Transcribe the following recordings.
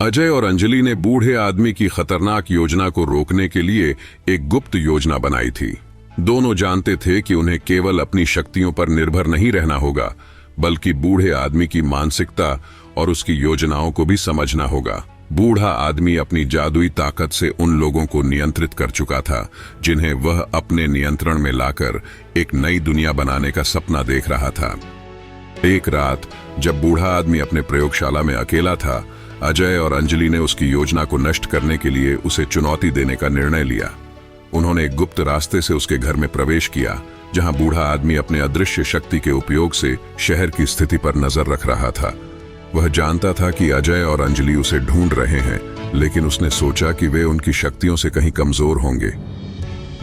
अजय और अंजलि ने बूढ़े आदमी की खतरनाक योजना को रोकने के लिए एक गुप्त योजना बनाई थी। दोनों जानते थे कि उन्हें केवल अपनी शक्तियों पर निर्भर नहीं रहना होगा, बल्कि बूढ़े आदमी की मानसिकता और उसकी योजनाओं को भी समझना होगा। बूढ़ा आदमी अपनी जादुई ताकत से उन लोगों को नियंत्रित कर चुका था जिन्हें वह अपने नियंत्रण में लाकर एक नई दुनिया बनाने का सपना देख रहा था। एक रात जब बूढ़ा आदमी अपने प्रयोगशाला में अकेला था, अजय और अंजलि ने उसकी योजना को नष्ट करने के लिए उसे चुनौती देने का निर्णय लिया। उन्होंने एक गुप्त रास्ते से उसके घर में प्रवेश किया, जहां बूढ़ा आदमी अपने अदृश्य शक्ति के उपयोग से शहर की स्थिति पर नजर रख रहा था। वह जानता था कि अजय और अंजलि उसे ढूंढ रहे हैं, लेकिन उसने सोचा कि वे उनकी शक्तियों से कहीं कमजोर होंगे।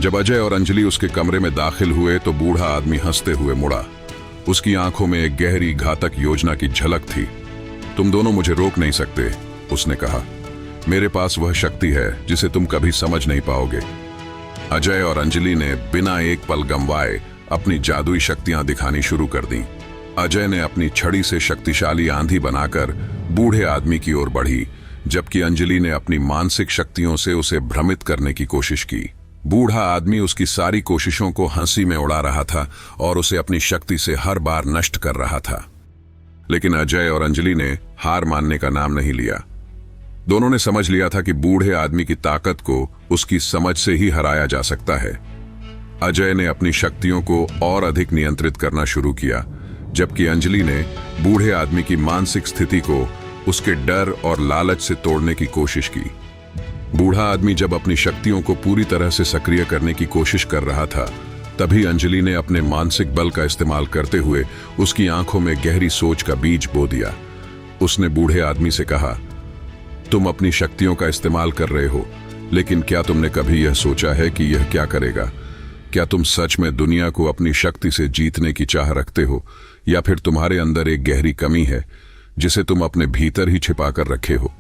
जब अजय और अंजलि उसके कमरे में दाखिल हुए तो बूढ़ा आदमी हंसते हुए मुड़ा। उसकी आंखों में एक गहरी घातक योजना की झलक थी। तुम दोनों मुझे रोक नहीं सकते, उसने कहा। मेरे पास वह शक्ति है जिसे तुम कभी समझ नहीं पाओगे। अजय और अंजलि ने बिना एक पल गंवाए अपनी जादुई शक्तियां दिखानी शुरू कर दी। अजय ने अपनी छड़ी से शक्तिशाली आंधी बनाकर बूढ़े आदमी की ओर बढ़ी, जबकि अंजलि ने अपनी मानसिक शक्तियों से उसे भ्रमित करने की कोशिश की। बूढ़ा आदमी उसकी सारी कोशिशों को हंसी में उड़ा रहा था और उसे अपनी शक्ति से हर बार नष्ट कर रहा था। लेकिन अजय और अंजलि ने हार मानने का नाम नहीं लिया। दोनों ने समझ लिया था कि बूढ़े आदमी की ताकत को उसकी समझ से ही हराया जा सकता है। अजय ने अपनी शक्तियों को और अधिक नियंत्रित करना शुरू किया, जबकि अंजलि ने बूढ़े आदमी की मानसिक स्थिति को उसके डर और लालच से तोड़ने की कोशिश की। बूढ़ा आदमी जब अपनी शक्तियों को पूरी तरह से सक्रिय करने की कोशिश कर रहा था, तभी अंजलि ने अपने मानसिक बल का इस्तेमाल करते हुए उसकी आंखों में गहरी सोच का बीज बो दिया। उसने बूढ़े आदमी से कहा, तुम अपनी शक्तियों का इस्तेमाल कर रहे हो, लेकिन क्या तुमने कभी यह सोचा है कि यह क्या करेगा? क्या तुम सच में दुनिया को अपनी शक्ति से जीतने की चाह रखते हो, या फिर तुम्हारे अंदर एक गहरी कमी है जिसे तुम अपने भीतर ही छिपा कर रखे हो?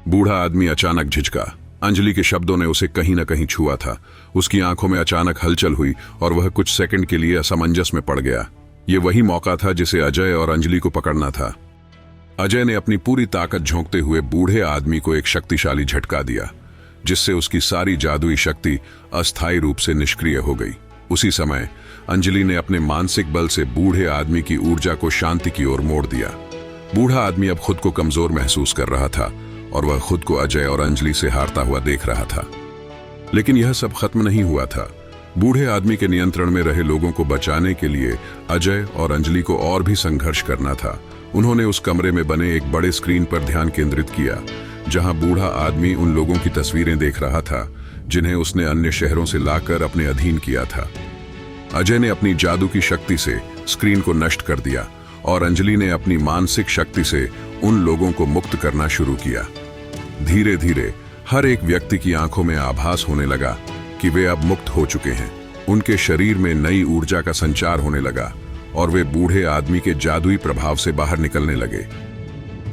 बूढ़ा आदमी अचानक झिझका। अंजलि के शब्दों ने उसे कहीं न कहीं छुआ था। उसकी आंखों में अचानक हलचल हुई और वह कुछ सेकंड के लिए असमंजस में पड़ गया। ये वही मौका था जिसे अजय और अंजलि को पकड़ना था। अजय ने अपनी पूरी ताकत झोंकते हुए बूढ़े आदमी को एक शक्तिशाली झटका दिया, जिससे उसकी सारी जादुई शक्ति अस्थायी रूप से निष्क्रिय हो गई। उसी समय अंजलि ने अपने मानसिक बल से बूढ़े आदमी की ऊर्जा को शांति की ओर मोड़ दिया। बूढ़ा आदमी अब खुद को कमजोर महसूस कर रहा था और वह खुद को अजय और अंजलि से हारता हुआ देख रहा था। लेकिन यह सब खत्म नहीं हुआ था। बूढ़े आदमी के नियंत्रण में रहे लोगों को बचाने के लिए अजय और अंजलि को और भी संघर्ष करना था। उन्होंने उस कमरे में बने एक बड़े स्क्रीन पर ध्यान केंद्रित किया, जहां बूढ़ा आदमी उन लोगों की तस्वीरें देख रहा था जिन्हें उसने अन्य शहरों से लाकर अपने अधीन किया था। अजय ने अपनी जादू की शक्ति से स्क्रीन को नष्ट कर दिया और अंजलि ने अपनी मानसिक शक्ति से उन लोगों को मुक्त करना शुरू किया। धीरे धीरे हर एक व्यक्ति की आंखों में आभास होने लगा कि वे अब मुक्त हो चुके हैं। उनके शरीर में नई ऊर्जा का संचार होने लगा और वे बूढ़े आदमी के जादुई प्रभाव से बाहर निकलने लगे।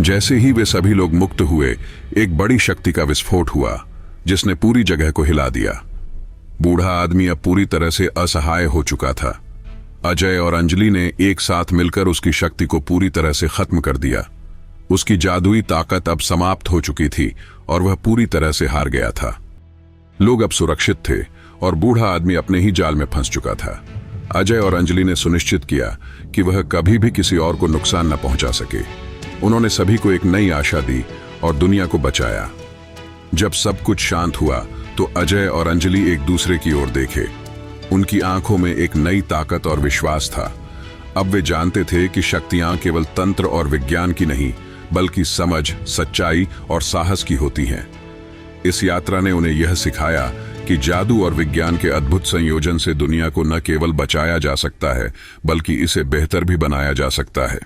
जैसे ही वे सभी लोग मुक्त हुए, एक बड़ी शक्ति का विस्फोट हुआ जिसने पूरी जगह को हिला दिया। बूढ़ा आदमी अब पूरी तरह से असहाय हो चुका था। अजय और अंजलि ने एक साथ मिलकर उसकी शक्ति को पूरी तरह से खत्म कर दिया। उसकी जादुई ताकत अब समाप्त हो चुकी थी और वह पूरी तरह से हार गया था। लोग अब सुरक्षित थे और बूढ़ा आदमी अपने ही जाल में फंस चुका था। अजय और अंजलि ने सुनिश्चित किया कि वह कभी भी किसी और को नुकसान न पहुंचा सके। उन्होंने सभी को एक नई आशा दी और दुनिया को बचाया। जब सब कुछ शांत हुआ तो अजय और अंजलि एक दूसरे की ओर देखे। उनकी आंखों में एक नई ताकत और विश्वास था। अब वे जानते थे कि शक्तियां केवल तंत्र और विज्ञान की नहीं, बल्कि समझ, सच्चाई और साहस की होती हैं। इस यात्रा ने उन्हें यह सिखाया कि जादू और विज्ञान के अद्भुत संयोजन से दुनिया को न केवल बचाया जा सकता है, बल्कि इसे बेहतर भी बनाया जा सकता है।